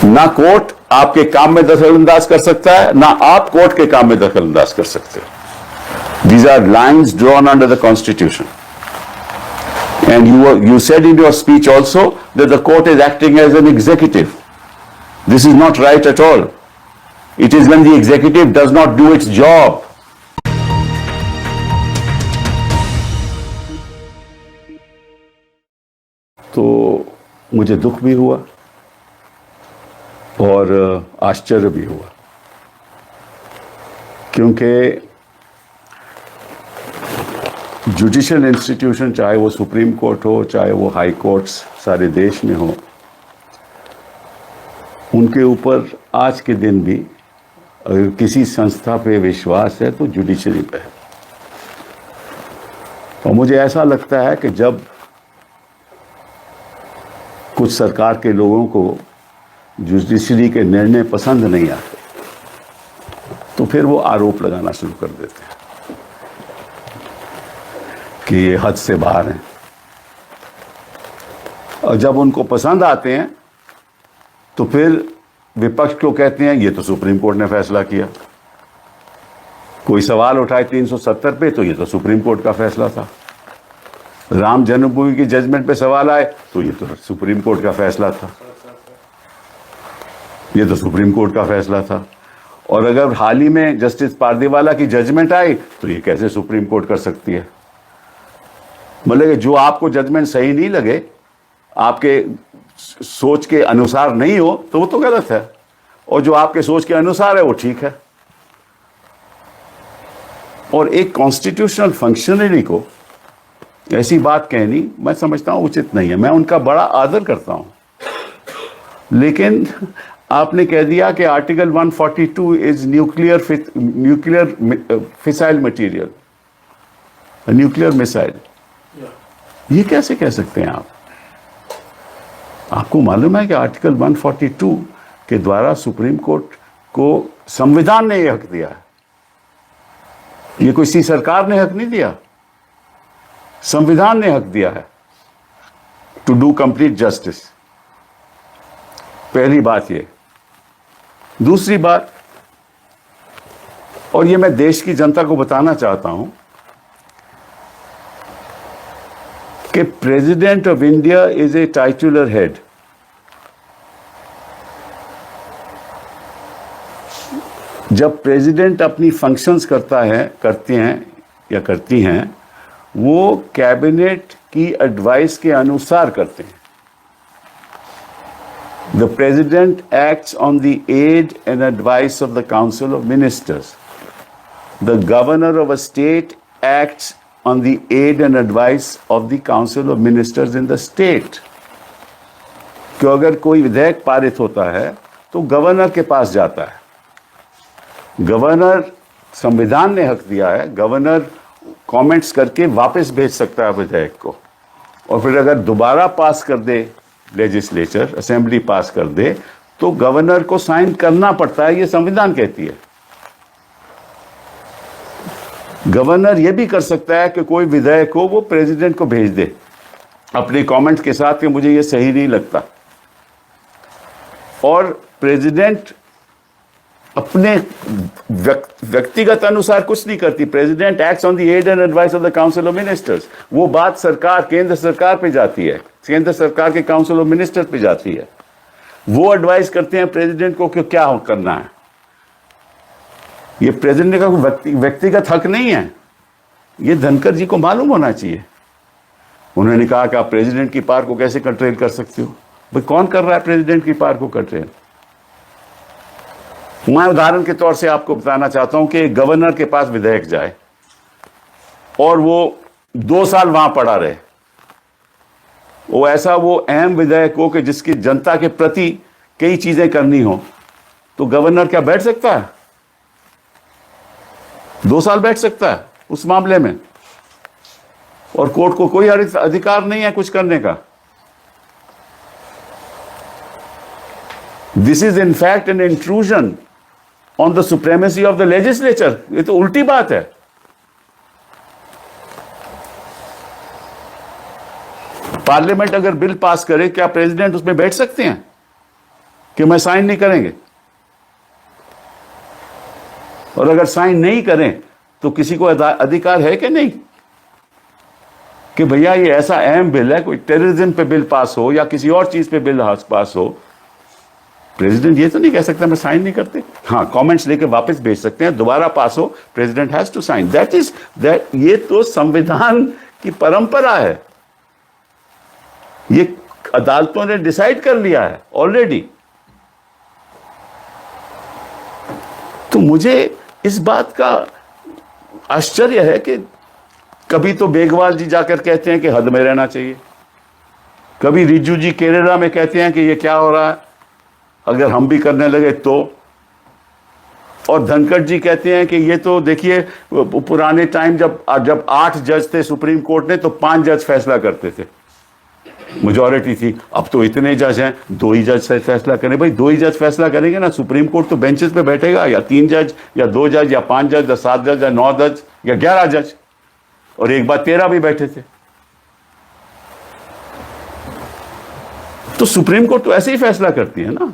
ना कोर्ट आपके काम में दखल अंदाज कर सकता है, ना आप कोर्ट के काम में दखल अंदाज कर सकते हो। These are lines drawn under the Constitution. And you said in your speech also that the court is acting as an executive. This is not right at all. It is when the executive does not do its job. तो मुझे दुख भी हुआ और आश्चर्य भी हुआ, क्योंकि जुडिशियल इंस्टीट्यूशन, चाहे वो सुप्रीम कोर्ट हो, चाहे वो हाई कोर्ट्स सारे देश में हो, उनके ऊपर आज के दिन भी अगर किसी संस्था पे विश्वास है तो जुडिशरी पे है। और मुझे ऐसा लगता है कि जब कुछ सरकार के लोगों को जुडिशरी के निर्णय पसंद नहीं आते तो फिर वो आरोप लगाना शुरू कर देते हैं कि ये हद से बाहर हैं, और जब उनको पसंद आते हैं तो फिर विपक्ष को कहते हैं ये तो सुप्रीम कोर्ट ने फैसला किया। कोई सवाल उठाए 370 पे तो ये तो सुप्रीम कोर्ट का फैसला था। राम जन्मभूमि की जजमेंट पे सवाल आए तो ये तो सुप्रीम कोर्ट का फैसला था, ये तो सुप्रीम कोर्ट का फैसला था। और अगर हाल ही में जस्टिस पारदीवाला की जजमेंट आई तो ये कैसे सुप्रीम कोर्ट कर सकती है। मतलब जो आपको जजमेंट सही नहीं लगे, आपके सोच के अनुसार नहीं हो, तो वो तो गलत है, और जो आपके सोच के अनुसार है वो ठीक है। और एक कॉन्स्टिट्यूशनल फंक्शनरी को ऐसी बात कहनी मैं समझता हूं उचित नहीं है। मैं उनका बड़ा आदर करता हूं, लेकिन आपने कह दिया कि article 142 is nuclear fissile material, nuclear missile. ये कैसे कह सकते हैं आप? आपको मालूम है कि आर्टिकल 142 के द्वारा सुप्रीम कोर्ट को संविधान ने यह हक दिया है। ये कोई सी सरकार ने हक नहीं दिया, संविधान ने हक दिया है टू डू कंप्लीट जस्टिस। पहली बात ये। दूसरी बात, और ये मैं देश की जनता को बताना चाहता हूं कि president of India is a titular head. जब प्रेसिडेंट अपनी फंक्शंस करते हैं, वो कैबिनेट की एडवाइस के अनुसार करते हैं। The President acts on the aid and advice of the Council of Ministers. The Governor of a state acts on the aid and advice of the Council of Ministers in the state. कि अगर कोई विधेयक पारित होता है तो governor के पास जाता है। गवर्नर, संविधान ने हक दिया है, गवर्नर कमेंट्स करके वापस भेज सकता है विधेयक को, और फिर अगर दोबारा पास कर दे लेजिस्लेचर, असेंबली पास कर दे, तो गवर्नर को साइन करना पड़ता है। ये संविधान कहती है। गवर्नर ये भी कर सकता है कि कोई विधेयक हो वो प्रेसिडेंट को भेज दे अपने कमेंट्स के साथ कि मुझे ये सही नहीं लगता, और प्रेसिडेंट अपने व्यक्तिगत अनुसार कुछ नहीं करती। President acts on the aid and advice of the council of ministers. वो बात सरकार, केंद्र सरकार पे जाती है, केंद्र सरकार के काउंसिल ऑफ मिनिस्टर्स पे जाती है। वो एडवाइस करते हैं प्रेसिडेंट को कि क्या करना है। ये प्रेसिडेंट का व्यक्तिगत हक नहीं है। ये धनखड़ जी को मालूम होना चाहिए। उन्होंने कहा कि आप प्रेसिडेंट की पावर को कैसे कंट्रोल कर सकते हो। भाई कौन कर रहा है प्रेसिडेंट की पावर को कंट्रोल? मैं उदाहरण के तौर से आपको बताना चाहता हूं कि गवर्नर के पास विधेयक जाए और वो 2 साल वहां पड़ा रहे, वो अहम विधेयक हो कि जिसकी जनता के प्रति कई चीजें करनी हो, तो गवर्नर क्या बैठ सकता है? 2 साल बैठ सकता है उस मामले में, और कोर्ट को कोई अधिकार नहीं है कुछ करने का। This is in fact an intrusion on the supremacy of the legislature. ये तो उल्टी बात है। पार्लियामेंट अगर बिल पास करे, क्या प्रेसिडेंट उसमें बैठ सकते हैं? कि मैं साइन नहीं करेंगे? और अगर साइन नहीं करें तो किसी को अधिकार है कि नहीं कि भैया ये ऐसा अहम बिल है, कोई टेररिज्म पे बिल पास हो या किसी और चीज पे बिल पास हो, प्रेसिडेंट ये तो नहीं कह सकता मैं साइन नहीं करते। हाँ, कमेंट्स लेके वापस भेज सकते हैं, दोबारा पास हो, president has to sign. That ये तो संविधान की परंपरा है, ये अदालतों ने डिसाइड कर लिया है ऑलरेडी। तो मुझे इस बात का आश्चर्य है कि कभी तो बेगवाल जी जाकर कहते हैं कि हद में रहना चाहिए, कभी रिज्जू जी केरला में कहते हैं कि ये क्या हो रहा है, अगर हम भी करने लगे तो, और धनखड़ जी कहते हैं कि ये तो देखिए पुराने टाइम जब 8 जज थे सुप्रीम कोर्ट ने तो 5 जज फैसला करते थे, मेजॉरिटी थी। अब तो इतने जज हैं, 2 ही जज फैसला करें। भाई 2 ही जज फैसला करेंगे ना, सुप्रीम कोर्ट तो बेंचेस पे बैठेगा, या 3 जज या 2 जज या 5 जज या 7 जज या 9 जज या 11 जज, और एक बार 13 भी बैठे थे। तो सुप्रीम कोर्ट तो ऐसे ही फैसला करती है ना,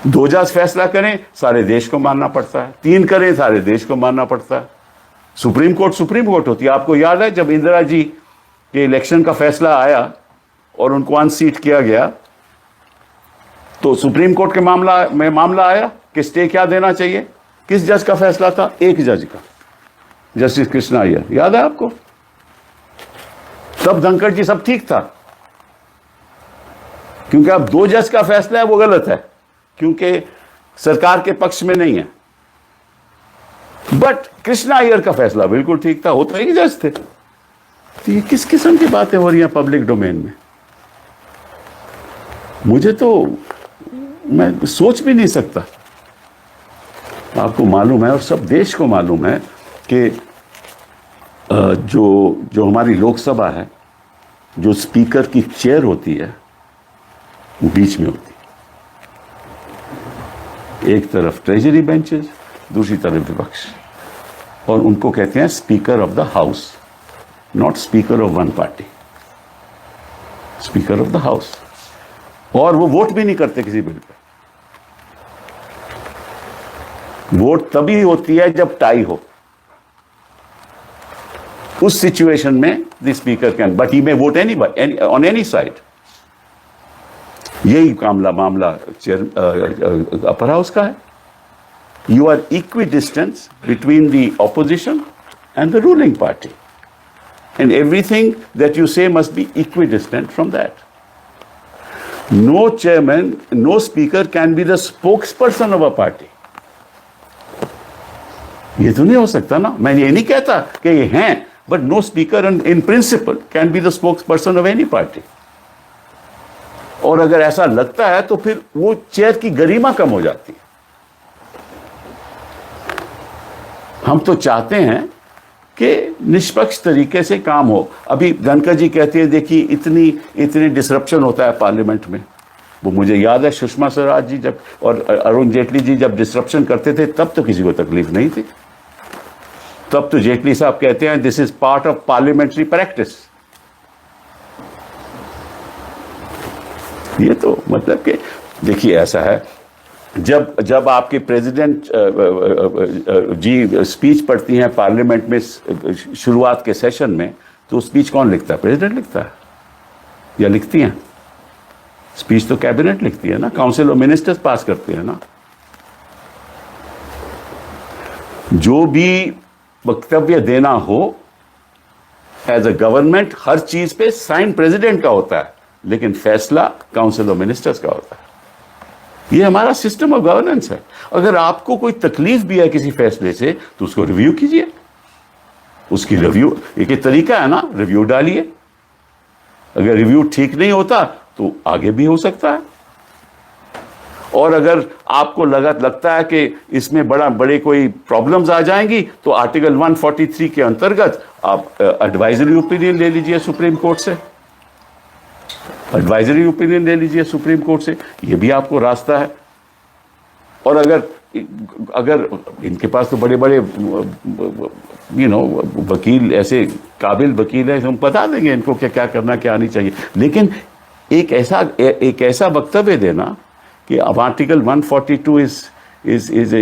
2 जज फैसला करें सारे देश को मानना पड़ता है, 3 करें सारे देश को मानना पड़ता है। सुप्रीम कोर्ट होती है। आपको याद है जब इंदिरा जी के इलेक्शन का फैसला आया और उनको अनसीट किया गया, तो सुप्रीम कोर्ट के मामला आया कि स्टे क्या देना चाहिए, किस जज का फैसला था? एक जज का, जस्टिस कृष्णा अय्यर, याद है आपको? तब धनखड़ जी सब ठीक था, क्योंकि अब 2 जज का फैसला है वो गलत है, क्योंकि सरकार के पक्ष में नहीं है। बट कृष्णा अय्यर का फैसला बिल्कुल ठीक था, वो तो एक जज थे। तो ये किस किस्म की बातें हो रही हैं पब्लिक डोमेन में? मुझे तो, मैं सोच भी नहीं सकता। आपको मालूम है और सब देश को मालूम है कि जो हमारी लोकसभा है, जो स्पीकर की चेयर होती है वो बीच में होती है, एक तरफ ट्रेजरी बेंचेस, दूसरी तरफ विपक्ष, और उनको कहते हैं speaker of the house, not speaker of one party, speaker of the house. और वो वोट भी नहीं करते किसी बिल पे। वोट तभी होती है जब टाई हो, उस सिचुएशन में the speaker can, but he may vote on any side. यही मामला अपर हाउस का है। You are equidistance between the opposition and the ruling party, and everything that you say must be equidistant from that. No chairman, no speaker can be the spokesperson of a party. ये तो नहीं हो सकता ना। मैं ये नहीं कहता कि ये हैं, but no speaker in principle can be the spokesperson of any party. और अगर ऐसा लगता है तो फिर वो चेयर की गरिमा कम हो जाती है। हम तो चाहते हैं कि निष्पक्ष तरीके से काम हो। अभी धनखड़ जी कहते हैं देखिए इतनी डिसरप्शन होता है पार्लियामेंट में। वो मुझे याद है सुषमा स्वराज जी जब और अरुण जेटली जी जब डिसरप्शन करते थे तब तो किसी को तकलीफ नहीं थी। तब तो जेटली साहब कहते हैं this is part of parliamentary practice. ये तो मतलब कि देखिए ऐसा है, जब आपके प्रेसिडेंट जी स्पीच पढ़ती हैं पार्लियामेंट में शुरुआत के सेशन में, तो स्पीच कौन लिखता है? प्रेसिडेंट लिखता है या लिखती हैं? स्पीच तो कैबिनेट लिखती है ना, काउंसिल ऑफ मिनिस्टर्स पास करते हैं ना। जो भी वक्तव्य देना हो एज अ गवर्नमेंट, हर चीज पे साइन प्रेसिडेंट का होता है, लेकिन फैसला काउंसिल ऑफ मिनिस्टर्स का होता है। ये हमारा सिस्टम ऑफ गवर्नेंस है। अगर आपको कोई तकलीफ भी है किसी फैसले से तो उसको रिव्यू कीजिए। उसकी रिव्यू एक तरीका है ना, रिव्यू डालिए। अगर रिव्यू ठीक नहीं होता तो आगे भी हो सकता है। और अगर आपको लगता है कि इसमें बड़े कोई प्रॉब्लम्स आ जाएंगी तो आर्टिकल 143 के अंतर्गत आप एडवाइजरी ओपिनियन ले लीजिए सुप्रीम कोर्ट से। एडवाइजरी ओपिनियन ले लीजिए सुप्रीम कोर्ट से, ये भी आपको रास्ता है। और अगर इनके पास तो बड़े वकील, ऐसे काबिल वकील हैं, हम बता देंगे इनको क्या क्या करना क्या नहीं चाहिए। लेकिन एक ऐसा वक्तव्य देना कि अब article 142 is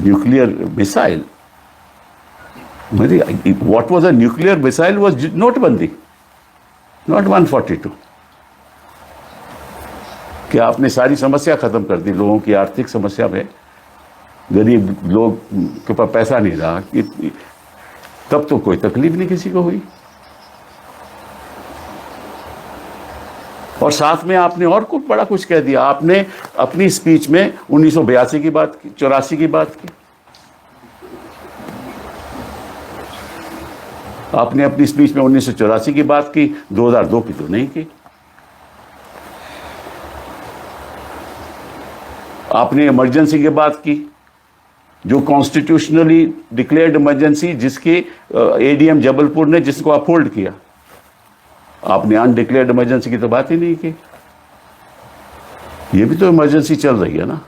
nuclear missile. What was a nuclear missile was नोटबंदी, not 142. कि आपने सारी समस्या खत्म कर दी. लोगों की आर्थिक समस्या में गरीब लोग के पास पैसा नहीं रहा, तब तो कोई तकलीफ नहीं किसी को हुई. और साथ में आपने और कुछ बड़ा कुछ कह दिया. आपने अपनी स्पीच में 1982 की बात की, 84 की बात की. आपने अपनी स्पीच में 1984 की बात की, 2002 की तो नहीं की. आपने इमरजेंसी की बात की, जो कॉन्स्टिट्यूशनली डिक्लेयर्ड इमरजेंसी, जिसकी एडीएम जबलपुर ने जिसको अपहोल्ड किया. आपने अनडिक्लेयर्ड इमरजेंसी की तो बात ही नहीं की. ये भी तो इमरजेंसी चल रही है ना.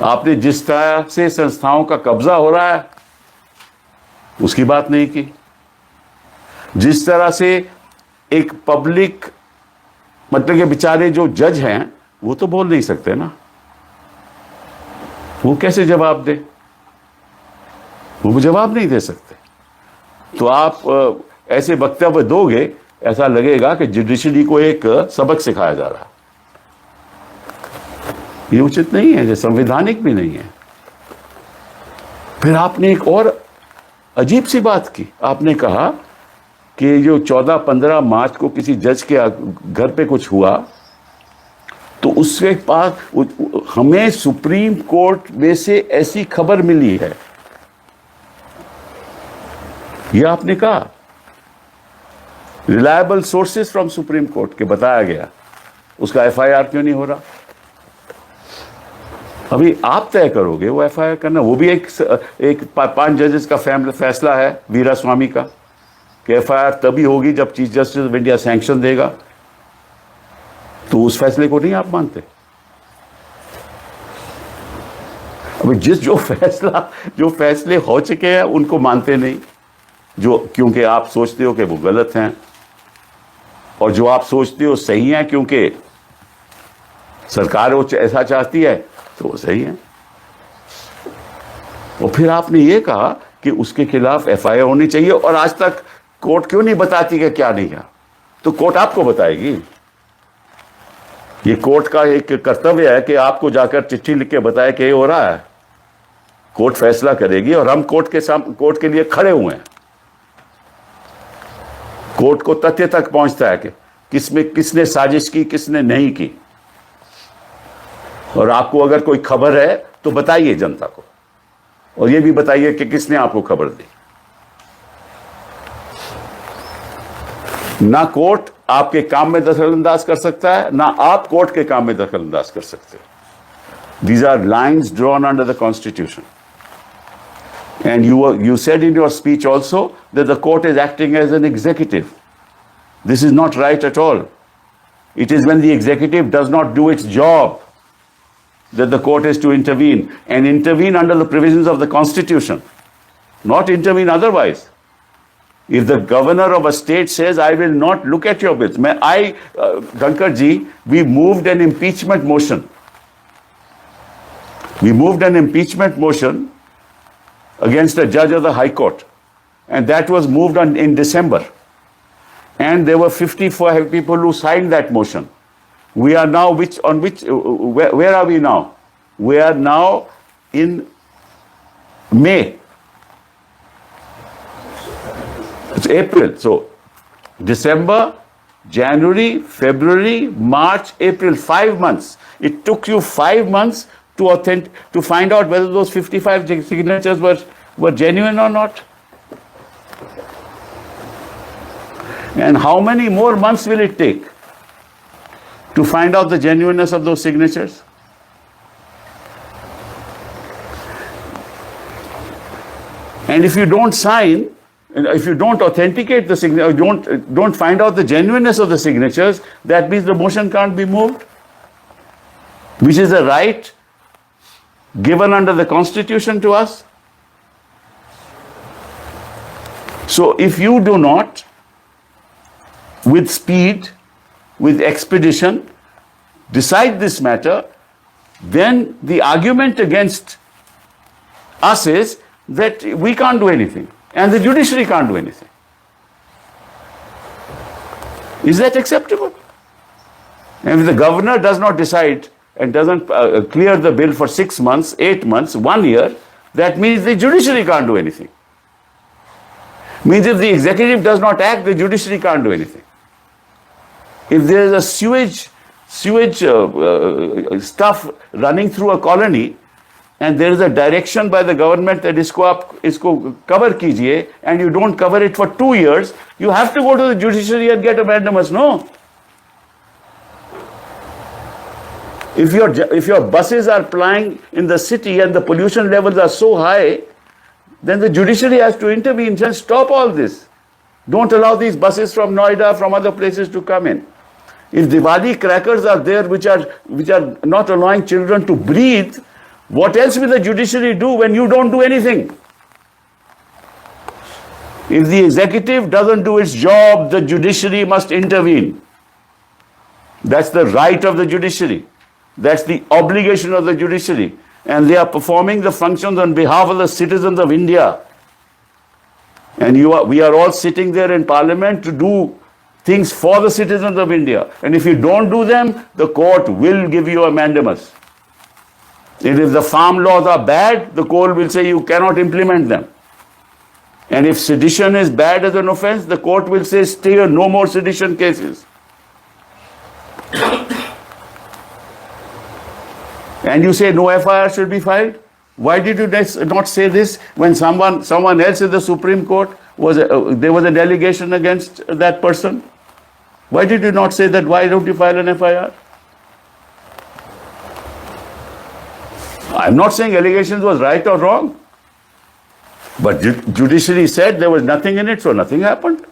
आपने जिस तरह से संस्थाओं का कब्जा हो रहा है उसकी बात नहीं की. जिस तरह से एक पब्लिक, मतलब के बेचारे जो जज हैं वो तो बोल नहीं सकते ना, वो कैसे जवाब दे? वो जवाब नहीं दे सकते. तो आप ऐसे वक्तव्य दोगे, ऐसा लगेगा कि जुडिशरी को एक सबक सिखाया जा रहा है. ये उचित नहीं है, ये संवैधानिक भी नहीं है. फिर आपने एक और अजीब सी बात की. आपने कहा कि जो 14-15 मार्च को किसी जज के घर पे कुछ हुआ, तो उसके पास हमें सुप्रीम कोर्ट में से ऐसी खबर मिली है. यह आपने कहा, reliable sources from supreme court के बताया गया. उसका एफआईआर क्यों नहीं हो रहा? अभी आप तय करोगे वो एफआईआर करना. वो भी एक 5 जजेस का फैसला है वीरास्वामी का कि एफआईआर तभी होगी जब chief justice of India sanction देगा. तो उस फैसले को नहीं आप मानते? अभी जो फैसले हो चुके हैं उनको मानते नहीं, जो क्योंकि आप सोचते हो कि वो गलत हैं, और जो आप सोचते हो सही हैं क्योंकि सरकार वो ऐसा चाहती है, तो वो सही है. और फिर आपने ये कहा कि उसके खिलाफ एफआईआर होनी चाहिए, और आज तक कोर्ट क्यों नहीं बताती कि क्या नहीं है? तो कोर्ट आपको बताएगी. ये कोर्ट का एक कर्तव्य है कि आपको जाकर चिट्ठी लिख के बताए कि ये हो रहा है. कोर्ट फैसला करेगी और हम कोर्ट के लिए खड़े हुए हैं. कोर्ट को तथ्य तक पहुंचता है कि किसने साजिश की, किसने नहीं की. और आपको अगर कोई खबर है तो बताइए जनता को, और ये भी बताइए कि किसने आपको खबर दी. ना कोर्ट आपके काम में दखलंदाज कर सकता है, ना आप कोर्ट के काम में दखलंदाज कर सकते. These are lines drawn under the Constitution. And you said in your speech also that the court is acting as an executive. This is not right at all. It is when the executive does not do its job that the court is to intervene, and intervene under the provisions of the Constitution, not intervene otherwise. If the governor of a state says, I will not look at your bills, Dhankar ji, we moved an impeachment motion. We moved an impeachment motion against a judge of the High Court, and that was moved in December. And there were 54 people who signed that motion. We are now where are we now? We are now in May. It's April. So December, January, February, March, April, 5 months. It took you 5 months to find out whether those 55 signatures were genuine or not. And how many more months will it take to find out the genuineness of those signatures? And if you don't sign, if you don't authenticate the signature, don't find out the genuineness of the signatures, that means the motion can't be moved, which is a right given under the Constitution to us. So if you do not with speed, with expedition, decide this matter, then the argument against us is that we can't do anything and the judiciary can't do anything. Is that acceptable? And if the governor does not decide and doesn't clear the bill for 6 months, 8 months, 1 year, that means the judiciary can't do anything. Means if the executive does not act, the judiciary can't do anything. If there is a sewage stuff running through a colony and there is a direction by the government that isko cover kijiye, and you don't cover it for 2 years, you have to go to the judiciary and get a mandamus, no? If your buses are plying in the city and the pollution levels are so high, then the judiciary has to intervene and stop all this. Don't allow these buses from Noida, from other places to come in. If Diwali crackers are there which are not allowing children to breathe, what else will the judiciary do when you don't do anything? If the executive doesn't do its job, the judiciary must intervene. That's the right of the judiciary. That's the obligation of the judiciary. And they are performing the functions on behalf of the citizens of India. And we are all sitting there in parliament to do things for the citizens of India. And if you don't do them, the court will give you a mandamus. And if the farm laws are bad, the court will say you cannot implement them. And if sedition is bad as an offense, the court will say stay, no more sedition cases. And you say no FIR should be filed? Why did you not say this when someone else in the Supreme Court there was a delegation against that person? Why did you not say that? Why don't you file an FIR? I'm not saying allegations was right or wrong, but judiciary said there was nothing in it, so nothing happened.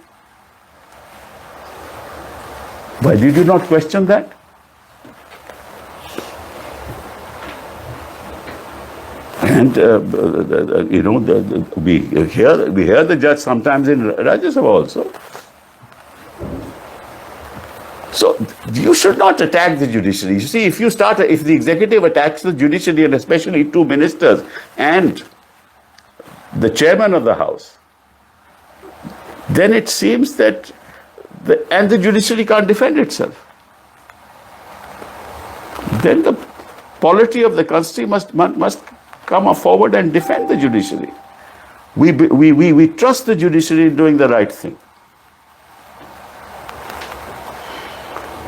Why did you not question that? And we hear the judge sometimes in Rajya Sabha also. So you should not attack the judiciary. You see, if the executive attacks the judiciary, and especially 2 ministers and the chairman of the house, then it seems that the judiciary can't defend itself. Then the polity of the country must come forward and defend the judiciary. We trust the judiciary in doing the right thing.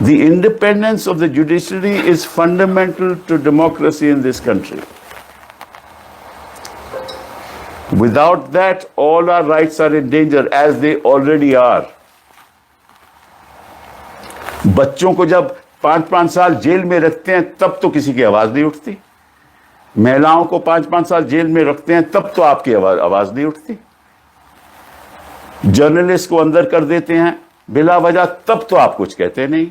The independence of the judiciary is fundamental to democracy in this country. Without that, all our rights are in danger, as they already are. बच्चों को जब 5-5 साल jail में रखते हैं तब तो किसी की आवाज नहीं उठती. महिलाओं को 5-5 साल जेल में रखते हैं तब तो आपकी आवाज नहीं उठती. जर्नलिस्ट को अंदर कर देते हैं बिला वजह तब तो आप कुछ कहते नहीं.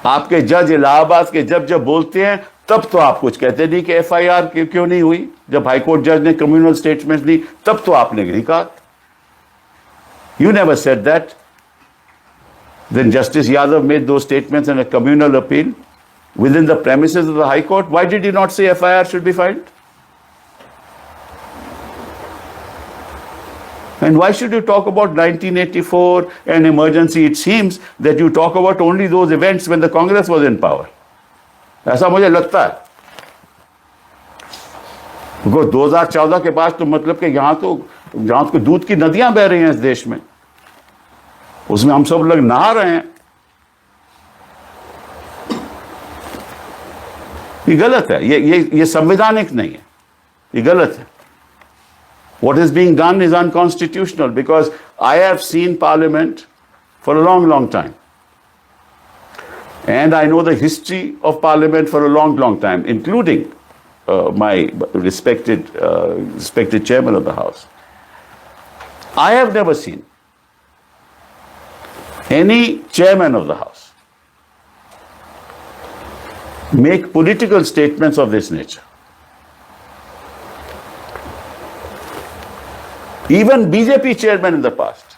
आपके जज इलाहाबाद के जब बोलते हैं तब तो आप कुछ कहते नहीं कि एफआईआर क्यों नहीं हुई. जब हाईकोर्ट जज ने कम्युनल स्टेटमेंट दी तब तो आपने नहीं कहा. You never said that. Then Justice Yadav made those statements in a communal appeal within the premises of the High Court. Why did you not say FIR should be filed? And why should you talk about 1984 and emergency? It seems that you talk about only those events when the Congress was in power. ऐसा मुझे लगता है. Because 2014 के बाद तो मतलब कि यहाँ तो दूध की नदियां बह रही हैं इस देश में. उसमें हम सब लोग नहा रहे हैं. ये गलत है. ये संवैधानिक नहीं है. ये गलत है. What is being done is unconstitutional, because I have seen Parliament for a long, long time. And I know the history of Parliament for a long, long time, including my respected chairman of the House. I have never seen any chairman of the House make political statements of this nature. Even BJP chairman in the past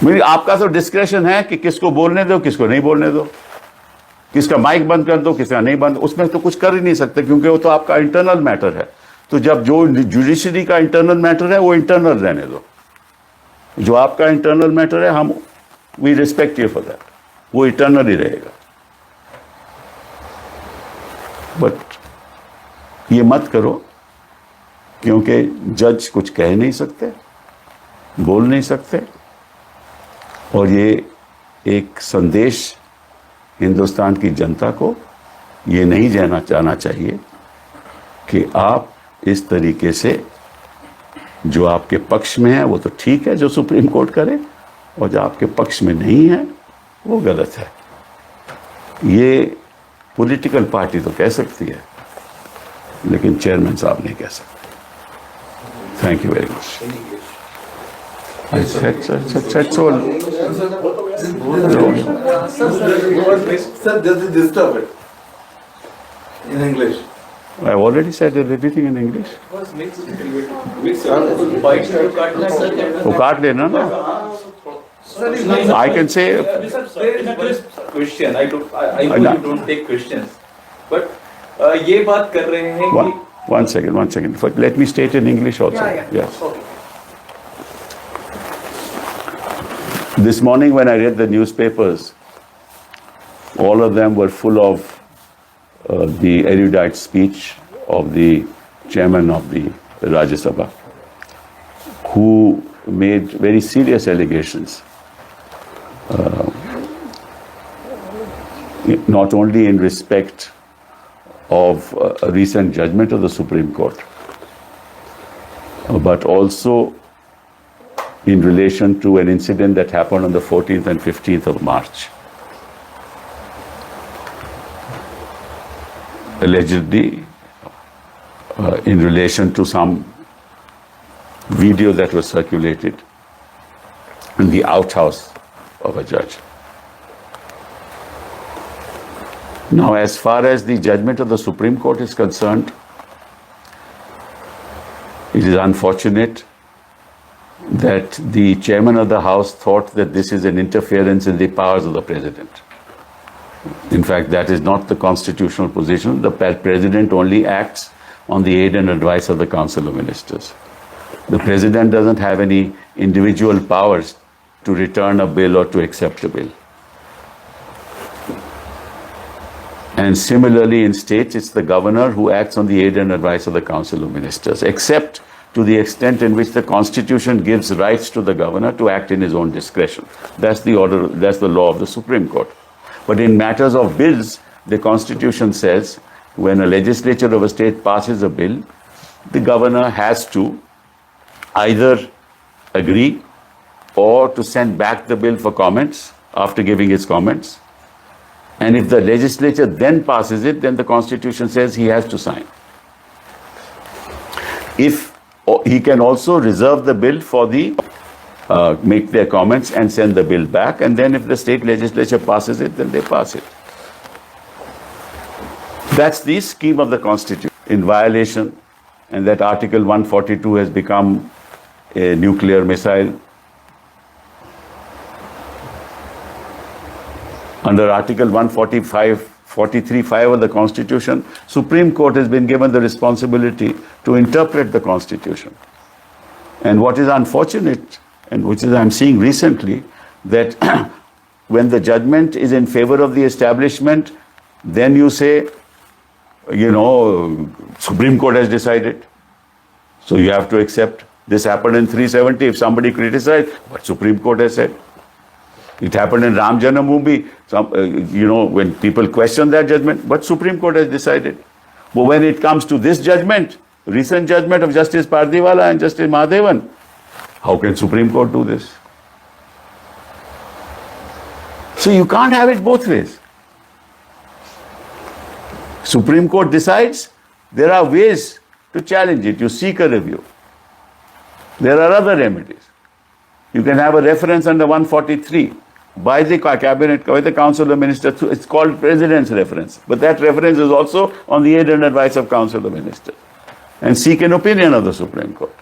मेरी आपका तो discretion है कि किसको बोलने दो, किसको नहीं बोलने दो, किसका माइक बंद कर दो, किसका नहीं बंद, उसमें तो कुछ कर ही नहीं सकते क्योंकि वो तो आपका इंटरनल मैटर है। तो जब जो जुडिशरी का इंटरनल मैटर है वो इंटरनल रहने दो, जो आपका इंटरनल मैटर है हम we respect you for that, वो इंटरनल ही रहेगा। बट ये मत करो क्योंकि जज कुछ कह नहीं सकते, बोल नहीं सकते, और ये एक संदेश हिंदुस्तान की जनता को ये नहीं जाना चाहिए कि आप इस तरीके से, जो आपके पक्ष में है वो तो ठीक है जो सुप्रीम कोर्ट करे, और जो आपके पक्ष में नहीं है वो गलत है। ये पॉलिटिकल पार्टी तो कह सकती है लेकिन चेयरमैन साहब नहीं कह सकते। Thank you very much. Sir, just disturb it in English. I already said everything in English. वो काट लेना ना। I can say. Question. I know you don't take questions, but ये बात कर रहे हैं कि. One second. Let me state in English also. Yeah. Yes. Okay. This morning when I read the newspapers, all of them were full of the erudite speech of the chairman of the Rajya Sabha, who made very serious allegations, not only in respect of a recent judgment of the Supreme Court, but also in relation to an incident that happened on the 14th and 15th of March. Allegedly, in relation to some video that was circulated in the outhouse of a judge. Now, as far as the judgment of the Supreme Court is concerned, it is unfortunate that the chairman of the House thought that this is an interference in the powers of the president. In fact, that is not the constitutional position. The president only acts on the aid and advice of the Council of Ministers. The president doesn't have any individual powers to return a bill or to accept a bill. And similarly, in states, it's the governor who acts on the aid and advice of the Council of Ministers, except to the extent in which the Constitution gives rights to the governor to act in his own discretion. That's the order, that's the law of the Supreme Court. But in matters of bills, the Constitution says when a legislature of a state passes a bill, the governor has to either agree or to send back the bill for comments after giving his comments. And if the legislature then passes it, then the Constitution says he has to sign. If he can also reserve the bill for the make their comments and send the bill back, and then if the state legislature passes it, then they pass it. That's the scheme of the Constitution in violation, and that Article 142 has become a nuclear missile. Under Article 143(5) of the Constitution, Supreme Court has been given the responsibility to interpret the Constitution. And what is unfortunate, and which is I'm seeing recently, that when the judgment is in favor of the establishment, then you say, you know, Supreme Court has decided, so you have to accept. This happened in 370. If somebody criticized, what Supreme Court has said. It happened in Ram Janambhoomi, when people question that judgment, but Supreme Court has decided. But when it comes to this judgment, recent judgment of Justice Pardiwala and Justice Mahadevan, how can Supreme Court do this? So you can't have it both ways. Supreme Court decides, there are ways to challenge it. You seek a review. There are other remedies. You can have a reference under 143 by the cabinet, by the Council of Ministers. It's called President's reference. But that reference is also on the aid and advice of Council of Ministers. And seek an opinion of the Supreme Court.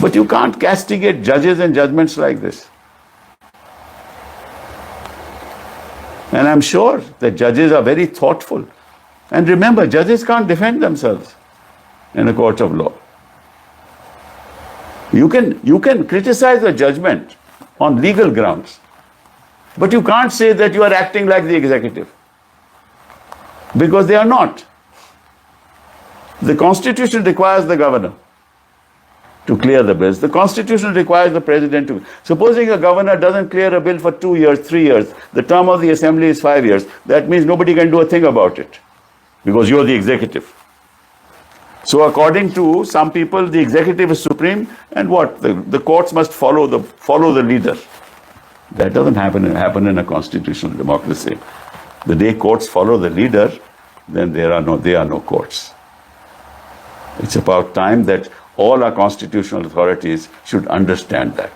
But you can't castigate judges and judgments like this. And I'm sure that judges are very thoughtful. And remember, judges can't defend themselves in a court of law. You can criticize a judgment on legal grounds, but you can't say that you are acting like the executive, because they are not. The Constitution requires the governor to clear the bills. The Constitution requires the president to. Supposing a governor doesn't clear a bill for 2 years, 3 years, the term of the assembly is 5 years, that means nobody can do a thing about it, because you're the executive. So according to some people, the executive is supreme, and what? The courts must follow the leader. That doesn't happen in a constitutional democracy. The day courts follow the leader, then there are no courts. It's about time that all our constitutional authorities should understand that.